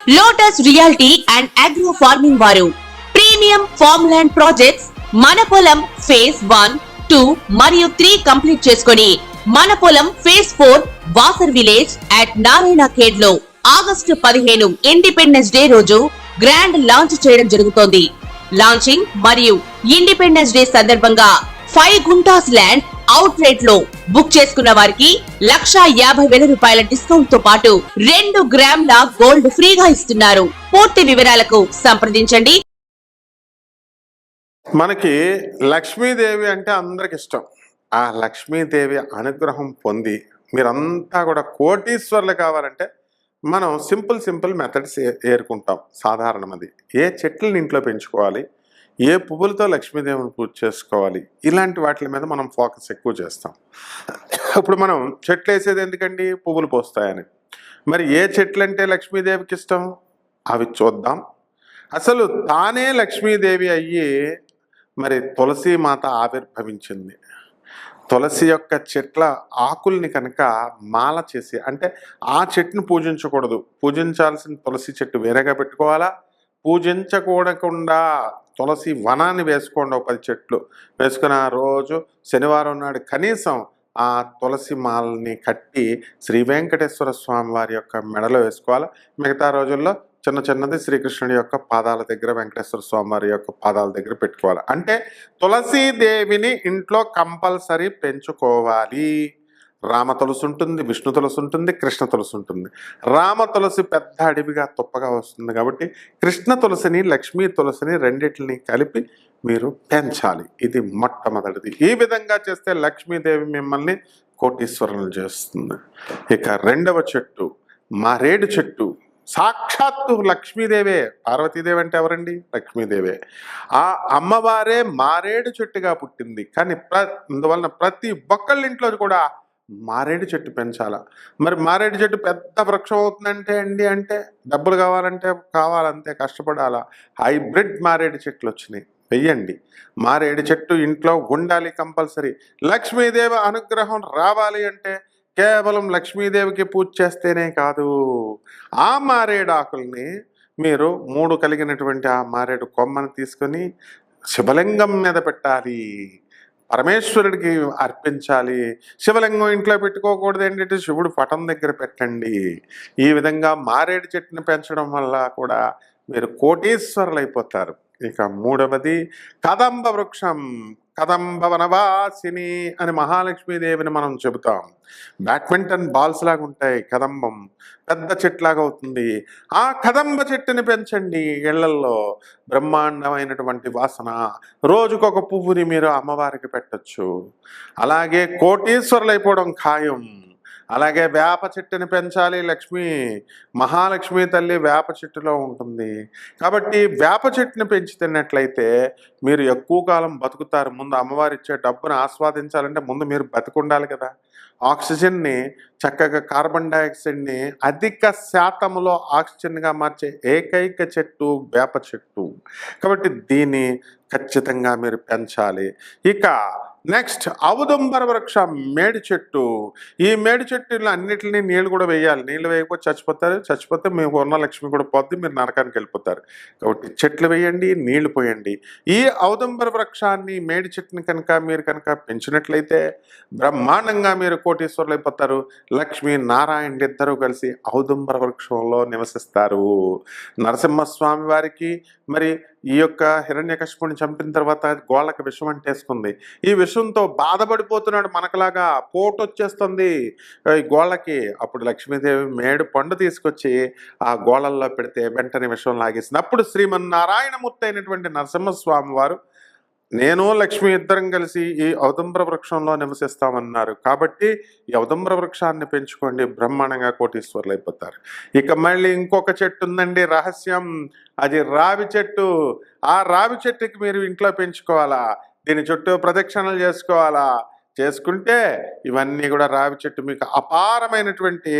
Lotus reality and agro farming వారు premium farm land projects మన పొలం ఫేజ్ 1, 2 మరియు 3 కంప్లీట్ చేసుకొని మన పొలం phase 4 Wasar village at Narayana Khed లో ఆగస్టు 15 ఇండిపెండెన్స్ డే రోజు గ్రాండ్ లాంచ్ చేయడం జరుగుతోంది. లాంచింగ్ మరియు ఇండిపెండెన్స్ డే సందర్భంగా 5 గుంటాస్ ల్యాండ్ అవుట్ రేట్ లో బుక్ చేసుకున్న వారికి 1,50,000 రూపాయల డిస్కౌంట్ తో పాటు 2 గ్రాముల గోల్డ్ ఫ్రీగా ఇస్తున్నారు. పూర్తి వివరాలకు సంప్రదించండి. మనకి లక్ష్మీదేవి అంటే అందరికి ఇష్టం. ఆ లక్ష్మీదేవి అనుగ్రహం పొంది మీరంతా కూడా కోటీశ్వర్లు కావాలంటే మనం సింపుల్ మెథడ్స్ ఏరుకుంటాం. సాధారణమది ఏ చెట్లను ఇంట్లో పెంచుకోవాలి, ఏ పువ్వులతో లక్ష్మీదేవిని పూజ చేసుకోవాలి, ఇలాంటి వాటి మీద మనం ఫోకస్ ఎక్కువ చేస్తాం. ఇప్పుడు మనం చెట్లు వేసేది ఎందుకండి? పువ్వులు పోస్తాయని. మరి ఏ చెట్లు అంటే లక్ష్మీదేవికి ఇష్టం అవి చూద్దాం. అసలు తానే లక్ష్మీదేవి అయ్యి మరి తులసి మాత ఆవిర్భవించింది. తులసి యొక్క చెట్ల ఆకుల్ని కనుక మాల చేసి, అంటే ఆ చెట్టును పూజించకూడదు, పూజించాల్సిన తులసి చెట్టు వేరేగా పెట్టుకోవాలా, పూజించకూడకుండా తులసి వనాన్ని వేసుకోండి. 10 చెట్లు వేసుకుని ఆ రోజు శనివారం నాడు కనీసం ఆ తులసి మాలని కట్టి శ్రీ వెంకటేశ్వర స్వామి వారి యొక్క మెడలో వేసుకోవాలి. మిగతా రోజుల్లో చిన్నది శ్రీకృష్ణుడి యొక్క పాదాల దగ్గర, వెంకటేశ్వర స్వామి వారి యొక్క పాదాల దగ్గర పెట్టుకోవాలి. అంటే తులసీదేవిని ఇంట్లో కంపల్సరీ పెంచుకోవాలి. రామ తులసి ఉంటుంది, విష్ణు తులసి ఉంటుంది, కృష్ణ తులసి ఉంటుంది. రామ తులసి పెద్ద అడవిగా తుప్పగా వస్తుంది కాబట్టి కృష్ణ తులసిని, లక్ష్మీ తులసిని రెండింటిని కలిపి మీరు పెంచాలి. ఇది మొట్టమొదటిది. ఈ విధంగా చేస్తే లక్ష్మీదేవి మిమ్మల్ని కోటీశ్వరులు చేస్తుంది. ఇక రెండవ చెట్టు మారేడు చెట్టు. సాక్షాత్తు లక్ష్మీదేవే. పార్వతీదేవి అంటే ఎవరండి? లక్ష్మీదేవే. ఆ అమ్మవారే మారేడు చెట్టుగా పుట్టింది. కానీ అందువలన ప్రతి ఒక్కళ్ళ ఇంట్లో కూడా మారేడు చెట్టు పెంచాల. మరి మారేడు చెట్టు పెద్ద వృక్షం అవుతుందంటే అంటే డబ్బులు కావాలంతే, కష్టపడాలా. హైబ్రిడ్ మారేడు చెట్లు వచ్చినాయి, వెయ్యండి. మారేడు చెట్టు ఇంట్లో ఉండాలి కంపల్సరీ. లక్ష్మీదేవి అనుగ్రహం రావాలి అంటే కేవలం లక్ష్మీదేవికి పూజ చేస్తేనే కాదు, ఆ మారేడు ఆకుల్ని మీరు 3 కలిగినటువంటి ఆ మారేడు కొమ్మను తీసుకొని శివలింగం మీద పెట్టాలి, పరమేశ్వరుడికి అర్పించాలి. శివలింగం ఇంట్లో పెట్టుకోకూడదు, ఏంటంటే శివుడు పటం దగ్గర పెట్టండి. ఈ విధంగా మారేడు చెట్టుని పెంచడం వల్ల కూడా మీరు కోటీశ్వరులు అయిపోతారు. ఇక మూడవది కదంబ వృక్షం. కదంబ వనవాసిని అని మహాలక్ష్మీదేవిని మనం చెబుతాం. బ్యాడ్మింటన్ బాల్స్ లాగా ఉంటాయి, కదంబం పెద్ద చెట్లాగా అవుతుంది. ఆ కదంబ చెట్టుని పెంచండి ఇళ్లల్లో. బ్రహ్మాండమైనటువంటి వాసన. రోజుకొక పువ్వుని మీరు అమ్మవారికి పెట్టచ్చు. అలాగే కోటీశ్వరులు అయిపోవడం ఖాయం. అలాగే వేప చెట్టుని పెంచాలి. మహాలక్ష్మి తల్లి వేప చెట్టులో ఉంటుంది కాబట్టి వేప చెట్టుని పెంచుతున్నట్లయితే మీరు ఎక్కువ కాలం బతుకుతారు. ముందు అమ్మవారి ఇచ్చే డబ్బును ఆస్వాదించాలంటే ముందు మీరు బతుకుండాలి కదా. ఆక్సిజన్ని చక్కగా, కార్బన్ డైఆక్సైడ్ని అధిక శాతంలో ఆక్సిజన్గా మార్చే ఏకైక చెట్టు వేప చెట్టు. కాబట్టి దీన్ని ఖచ్చితంగా మీరు పెంచాలి. ఇక నెక్స్ట్ ఔదుంబర వృక్షం, మేడి చెట్టు. ఈ మేడి చెట్టులో అన్నిటినీ నీళ్ళు కూడా వేయాలి. నీళ్ళు వేయకపోతే చచ్చిపోతే మీకు ఉన్న లక్ష్మి కూడా పోద్ది, మీరు నరకానికి వెళ్ళిపోతారు. కాబట్టి చెట్లు వేయండి, నీళ్లు పోయండి. ఈ ఔదుంబర వృక్షాన్ని, మేడి చెట్టుని మీరు కనుక పెంచినట్లయితే బ్రహ్మాండంగా మీరు కోటీశ్వరులు అయిపోతారు. లక్ష్మీ నారాయణ ఇద్దరూ కలిసి ఔదుంబర వృక్షంలో నివసిస్తారు. నరసింహస్వామి వారికి మరి ఈ యొక్క హిరణ్యకశిపుని చంపిన తర్వాత గోళ్ళకి విషం అంటేసుకుంది. ఈ విషంతో బాధపడిపోతున్నాడు. మనకులాగా పోటు వచ్చేస్తుంది ఈ గోళ్ళకి. అప్పుడు లక్ష్మీదేవి మేడు పండు తీసుకొచ్చి ఆ గోళ్ళల్లో పెడితే వెంటనే విషం లాగేసింది. అప్పుడు శ్రీమన్నారాయణమూర్తి అయినటువంటి నరసింహస్వామి వారు, నేను లక్ష్మి ఇద్దరం కలిసి ఈ ఔదుంబర వృక్షంలో నివసిస్తామన్నారు. కాబట్టి ఈ ఔదుంబర వృక్షాన్ని పెంచుకోండి, బ్రహ్మాండంగా కోటీశ్వరులు అయిపోతారు. ఇక మళ్ళీ ఇంకొక చెట్టు ఉందండి, రహస్యం. అది రావి చెట్టు. ఆ రావి చెట్టుకి మీరు ఇంట్లో పెంచుకోవాలా, దీని చుట్టూ ప్రదక్షిణలు చేసుకోవాలా. చేసుకుంటే ఇవన్నీ కూడా రావి చెట్టు మీకు అపారమైనటువంటి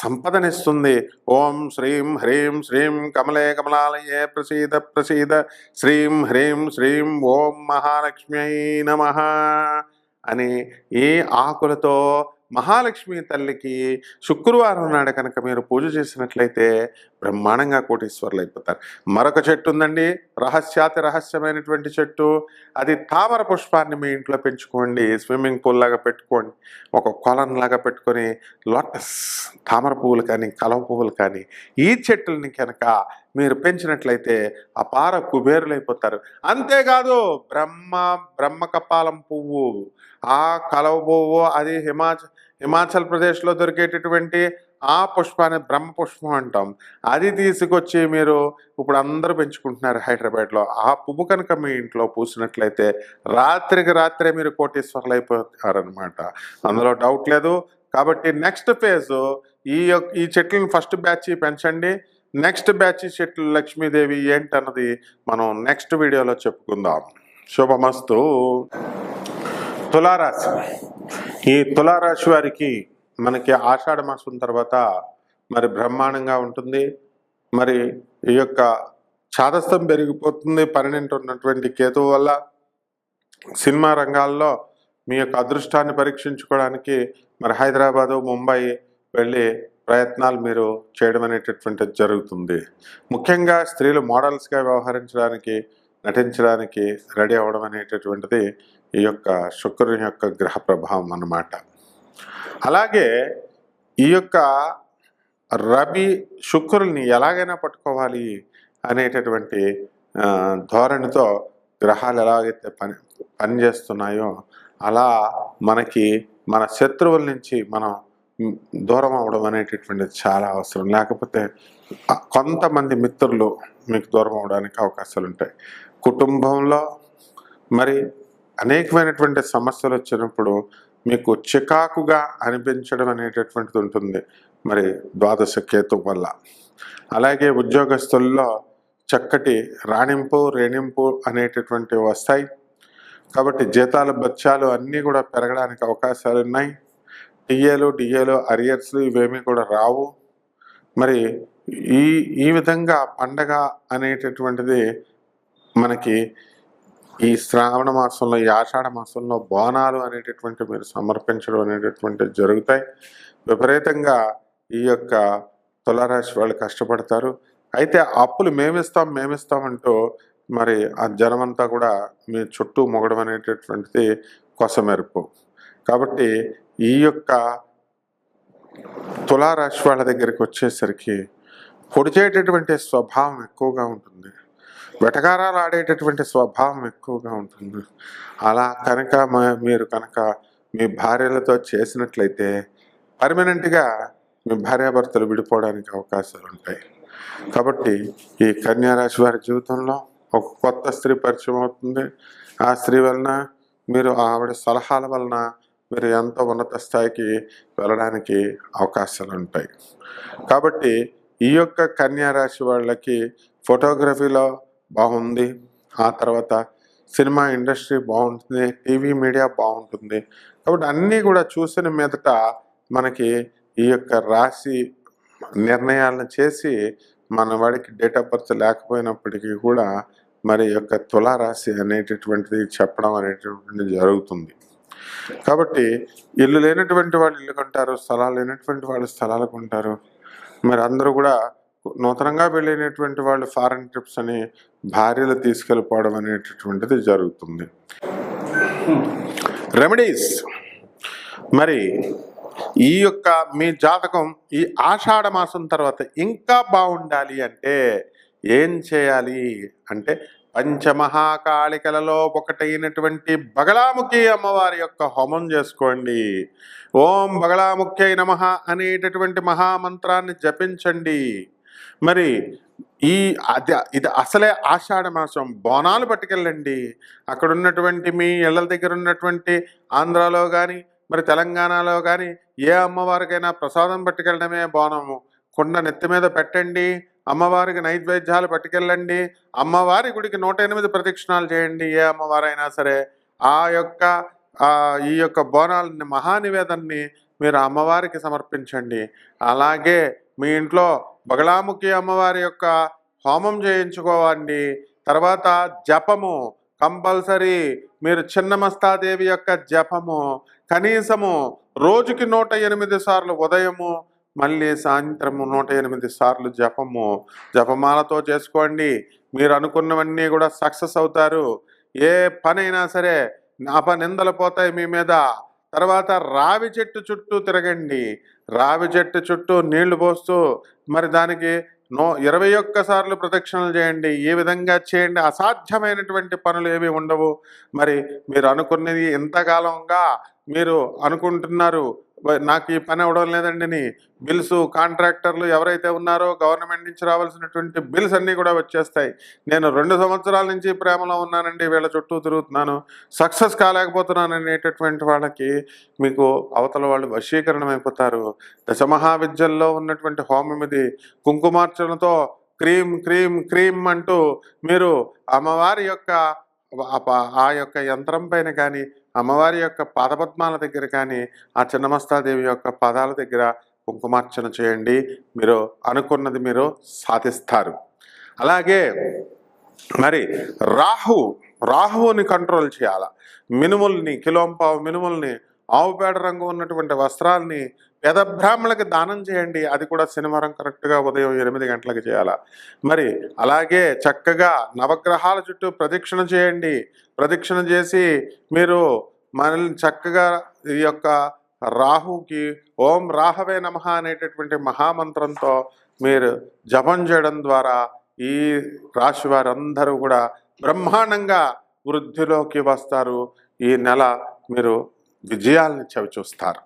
సంపదనిస్తుంది. ఓం శ్రీం హ్రీం శ్రీం కమలే కమలాలయే ప్రసీద శ్రీం హ్రీం శ్రీం ఓం మహాలక్ష్మ్యై నమః అని ఈ ఆకులతో మహాలక్ష్మి తల్లికి శుక్రవారం నాడు కనుక మీరు పూజ చేసినట్లయితే బ్రహ్మాండంగా కోటీశ్వరులు అయిపోతారు. మరొక చెట్టు ఉందండి, రహస్యమైనటువంటి చెట్టు. అది తామర పుష్పాన్ని మీ ఇంట్లో పెంచుకోండి, స్విమ్మింగ్ పూల్ లాగా పెట్టుకోండి, ఒక కొలం లాగా పెట్టుకొని లోటస్ తామర పువ్వులు కానీ కలవ పువ్వులు కానీ ఈ చెట్టుల్ని కనుక మీరు పెంచినట్లయితే అపార కుబేరులైపోతారు. అంతేకాదు బ్రహ్మకపాలం పువ్వు, ఆ కలవ పువ్వు, అది హిమాచల్ ప్రదేశ్లో దొరికేటటువంటి ఆ పుష్పాన్ని బ్రహ్మ పుష్పం అంటాం. అది తీసుకొచ్చి మీరు ఇప్పుడు అందరూ పెంచుకుంటున్నారు హైదరాబాద్లో. ఆ పువ్వు కనుక మీ ఇంట్లో పూసినట్లయితే రాత్రికి రాత్రే మీరు కోటీశ్వరులు అయిపోతారనమాట, అందులో డౌట్ లేదు. కాబట్టి నెక్స్ట్ ఫేజ్ ఈ చెట్లను ఫస్ట్ బ్యాచ్ పెంచండి. నెక్స్ట్ బ్యాచ్ చెట్లు లక్ష్మీదేవి ఏంటన్నది మనం నెక్స్ట్ వీడియోలో చెప్పుకుందాం. శుభమస్తు. తులారాశి. ఈ తులారాశి వారికి మనకి ఆషాఢ మాసం తర్వాత మరి బ్రహ్మాండంగా ఉంటుంది. మరి ఈ యొక్క చాదస్తం పెరిగిపోతుంది 12 ఉన్నటువంటి కేతువు వల్ల. సినిమా రంగాల్లో మీ యొక్క అదృష్టాన్ని పరీక్షించుకోవడానికి మరి హైదరాబాదు, ముంబై వెళ్ళి ప్రయత్నాలు మీరు చేయడం అనేటటువంటిది జరుగుతుంది. ముఖ్యంగా స్త్రీలు మోడల్స్గా వ్యవహరించడానికి, నటించడానికి రెడీ అవ్వడం అనేటటువంటిది ఈ యొక్క శుక్రుని యొక్క గ్రహ ప్రభావం అన్నమాట. అలాగే ఈ యొక్క రవి శుక్రుల్ని ఎలాగైనా పట్టుకోవాలి అనేటటువంటి ధోరణితో గ్రహాలు ఎలాగైతే పనిచేస్తున్నాయో అలా మనకి మన శత్రువుల నుంచి మనం దూరం అవడం అనేటటువంటిది చాలా అవసరం. లేకపోతే కొంతమంది మిత్రులు మీకు దూరం అవడానికి అవకాశాలు ఉంటాయి. కుటుంబంలో మరి అనేకమైనటువంటి సమస్యలు వచ్చినప్పుడు మీకు చికాకుగా అనిపించడం అనేటటువంటిది ఉంటుంది మరి ద్వాదశ కేతు వల్ల. అలాగే ఉద్యోగస్తుల్లో చక్కటి రేణింపు అనేటటువంటివి వస్తాయి. కాబట్టి జీతాలు బత్యాలు అన్నీ కూడా పెరగడానికి అవకాశాలు ఉన్నాయి. డిఏలు అరియర్స్లు ఇవేమీ కూడా రావు. మరి ఈ విధంగా పండగ అనేటటువంటిది మనకి ఈ శ్రావణ మాసంలో, ఈ ఆషాఢ మాసంలో బోనాలు అనేటటువంటి మీరు సమర్పించడం అనేటటువంటివి జరుగుతాయి. విపరీతంగా ఈ యొక్క తులారాశి వాళ్ళు కష్టపడతారు. అయితే అప్పులు మేమిస్తాం అంటూ మరి ఆ జనమంతా కూడా మీ చుట్టూ మొగడం అనేటటువంటిది కొసమెరుపు. కాబట్టి ఈ యొక్క తులారాశి వాళ్ళ దగ్గరికి వచ్చేసరికి పొడిచేటటువంటి స్వభావం ఎక్కువగా ఉంటుంది, వెటకారాలు ఆడేటటువంటి స్వభావం ఎక్కువగా ఉంటుంది. అలా కనుక మీరు కనుక మీ భార్యలతో చేసినట్లయితే పర్మనెంట్గా మీ భార్యాభర్తలు విడిపోవడానికి అవకాశాలు ఉంటాయి. కాబట్టి ఈ కన్యారాశి వారి జీవితంలో ఒక కొత్త స్త్రీ పరిచయం అవుతుంది. ఆ స్త్రీ వలన మీరు ఆవిడ సలహాల వలన మీరు ఎంతో ఉన్నత స్థాయికి వెళ్ళడానికి అవకాశాలు ఉంటాయి. కాబట్టి ఈ యొక్క కన్యారాశి వాళ్ళకి ఫోటోగ్రఫీలో బాగుంది, ఆ తర్వాత సినిమా ఇండస్ట్రీ బాగుంటుంది, టీవీ మీడియా బాగుంటుంది. కాబట్టి అన్నీ కూడా చూసిన మీదట మనకి ఈ యొక్క రాశి నిర్ణయాలను చేసి మన వాడికి డేట్ ఆఫ్ బర్త్ లేకపోయినప్పటికీ కూడా మరి యొక్క తులారాశి అనేటటువంటిది చెప్పడం అనేటటువంటిది జరుగుతుంది. కాబట్టి ఇల్లు లేనటువంటి వాళ్ళు ఇల్లు కొంటారు, స్థలాలు లేనటువంటి వాళ్ళు స్థలాలు కొంటారు. మరి అందరూ కూడా నూతనంగా వెళ్ళినటువంటి వాళ్ళు ఫారెన్ ట్రిప్స్ అని భార్యలు తీసుకెళ్ళిపోవడం అనేటటువంటిది జరుగుతుంది. రెమెడీస్. మరి ఈ యొక్క మీ జాతకం ఈ ఆషాఢ మాసం తర్వాత ఇంకా బాగుండాలి అంటే ఏం చేయాలి అంటే పంచమహాకాళికలలో ఒకటైనటువంటి బగళాముఖి అమ్మవారి యొక్క హోమం చేసుకోండి. ఓం బగళాముఖ్యై నమః అనేటటువంటి మహామంత్రాన్ని జపించండి. మరి ఇది అసలే ఆషాఢ మాసం, బోనాలు పట్టుకెళ్ళండి. అక్కడ ఉన్నటువంటి మీ ఇళ్ళ దగ్గర ఉన్నటువంటి ఆంధ్రాలో కానీ మరి తెలంగాణలో కానీ ఏ అమ్మవారికైనా ప్రసాదం పట్టుకెళ్ళడమే బోనము. కుండ నెత్తి మీద పెట్టండి, అమ్మవారికి నైవేద్యాలు పట్టుకెళ్ళండి, అమ్మవారి గుడికి 108 ప్రదక్షిణాలు చేయండి. ఏ అమ్మవారైనా సరే ఈ యొక్క బోనాలని మహానివేదన్ని మీరు అమ్మవారికి సమర్పించండి. అలాగే మీ ఇంట్లో బగళాముఖి అమ్మవారి యొక్క హోమం చేయించుకోవండి. తర్వాత జపము కంపల్సరీ, మీరు చిన్నమస్తాదేవి యొక్క జపము కనీసము రోజుకి 108 సార్లు ఉదయము మళ్ళీ సాయంత్రము 108 సార్లు జపమాలతో చేసుకోండి. మీరు అనుకున్నవన్నీ కూడా సక్సెస్ అవుతారు. ఏ పనైనా సరే అపనిందలు పోతాయి మీ మీద. తర్వాత రావి చెట్టు చుట్టూ తిరగండి. రావి చెట్టు చుట్టూ నీళ్లు పోస్తూ మరి దానికి 21 సార్లు ప్రదక్షిణలు చేయండి. ఈ విధంగా చేయండి. అసాధ్యమైనటువంటి పనులు ఏవి ఉండవు. మరి మీరు అనుకున్నది ఎంతకాలంగా మీరు అనుకుంటున్నారు నాకు ఈ పని అవ్వడం లేదండి అని. బిల్స్ కాంట్రాక్టర్లు ఎవరైతే ఉన్నారో గవర్నమెంట్ నుంచి రావాల్సినటువంటి బిల్స్ అన్నీ కూడా వచ్చేస్తాయి. నేను 2 సంవత్సరాల నుంచి ప్రేమలో ఉన్నానండి, వీళ్ళ చుట్టూ తిరుగుతున్నాను, సక్సెస్ కాలేకపోతున్నాను అనేటటువంటి వాళ్ళకి మీకు అవతల వాళ్ళు వశీకరణం అయిపోతారు. దశమహావిద్యల్లో ఉన్నటువంటి హోమం ఇది. కుంకుమార్చనతో క్రీమ్ క్రీమ్ క్రీమ్ అంటూ మీరు అమ్మవారి యొక్క ఆ యొక్క యంత్రం పైన కానీ, అమ్మవారి యొక్క పాదపద్మాల దగ్గర కానీ, ఆ చిన్నమస్తాదేవి యొక్క పాదాల దగ్గర కుంకుమార్చన చేయండి. మీరు అనుకున్నది మీరు సాధిస్తారు. అలాగే మరి రాహువుని కంట్రోల్ చేయాల. మినుముల్ని, కిలోంపావు మినుముల్ని, ఆవు పేడ రంగు ఉన్నటువంటి వస్త్రాల్ని పేద బ్రాహ్మణులకి దానం చేయండి. అది కూడా శనివారం కరెక్ట్గా ఉదయం 8 గంటలకు చేయాల. మరి అలాగే చక్కగా నవగ్రహాల చుట్టూ ప్రదక్షిణ చేయండి. ప్రదక్షిణ చేసి మీరు మనల్ని చక్కగా ఈ యొక్క రాహుకి ఓం రాహవే నమః అనేటటువంటి మహామంత్రంతో మీరు జపం చేయడం ద్వారా ఈ రాశి వారందరూ కూడా బ్రహ్మాండంగా వృద్ధిలోకి వస్తారు. ఈ నెల మీరు విజయాల్ని చవిచూస్తారు.